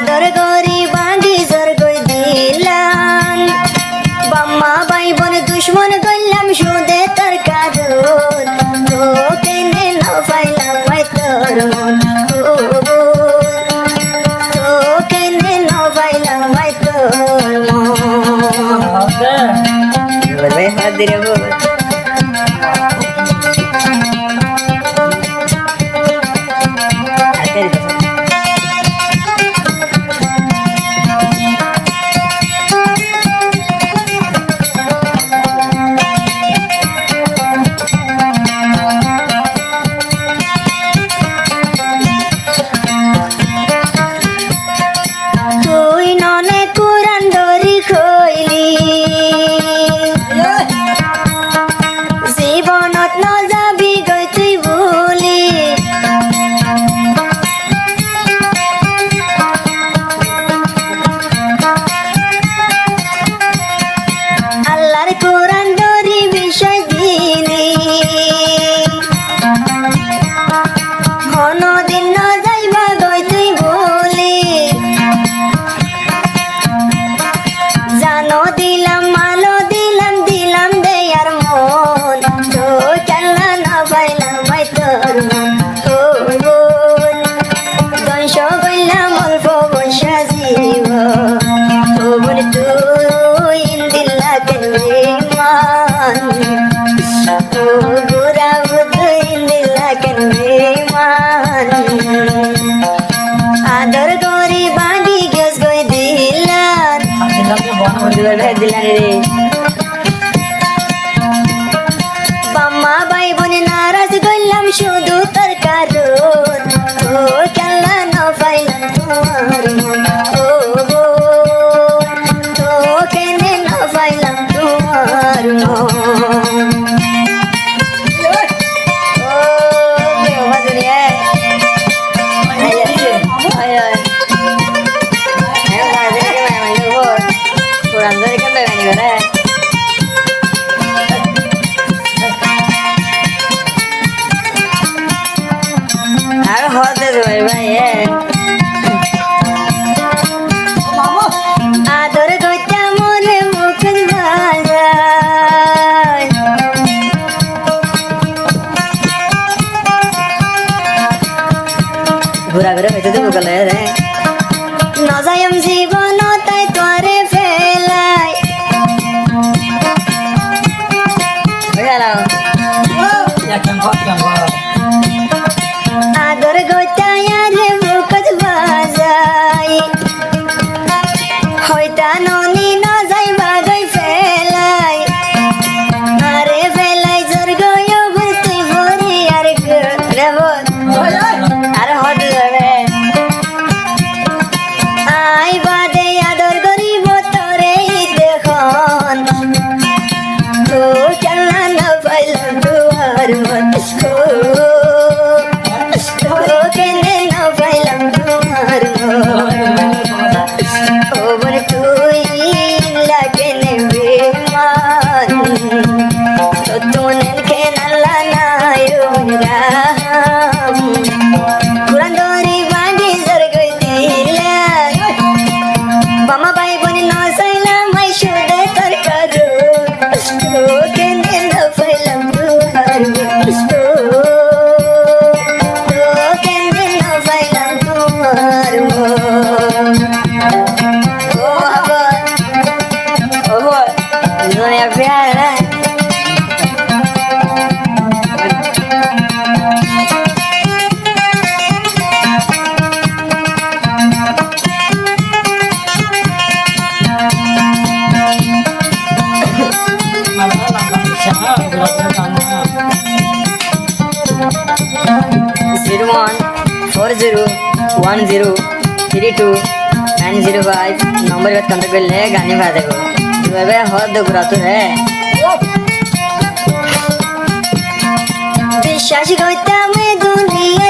আদর করি বাঁধি জোর কই দিলাম বাম্মা ভাই বোন দুশ্মন করলাম সুদে তোর কারণ তো কেনে না পাইলাম ভাই তোর মন তো কেনে না পাইলাম ভাই তোর মন ভাই হাত দিয়ে বল বাম্মা ভাই বোন নারাজ করলাম শুধু তোর কারণ ও কেলা না পাইলাম তোমার মন ও তো কেনে না পাইলাম তোমার মন আদর গইতা মনে মুখ ভাজায় ঘুরা ঘুরে হইতে দেবো গেলে রে নজায়ম জীবন তাই তোরে ফেলাই আদর গইতা রে মুখ ভাজায় হইতা ননি না যাইবা গই ফেলাই আরে ফেলাই জোর গয় ভর্তি ভরি আর রে বল আরে হট যাবে আই বাদে আদর করিব তোরে দেখুন তো কেলা না পাইলাম তোমার মন কেনে না পাইলাম তোমার মন ওবর তুই লাগেনে বেমান তো তুনের কে নাল্লা নায়ুরাম কুরান দরি বাঁধি জোর গই দিলাম বামা ভাই বোন নসাইলাম মাই শুদে তোর কারণ কেনে না পাইলাম তোমার কেনে না পাইলাম তোমার दुनिया प्यार है Zero 1 40 10 32 905 नंबर पे कांटेक्ट कर ले गाने गा देखो वे हद बुरा तो है বিশ্বাস করতাম দুনিয়া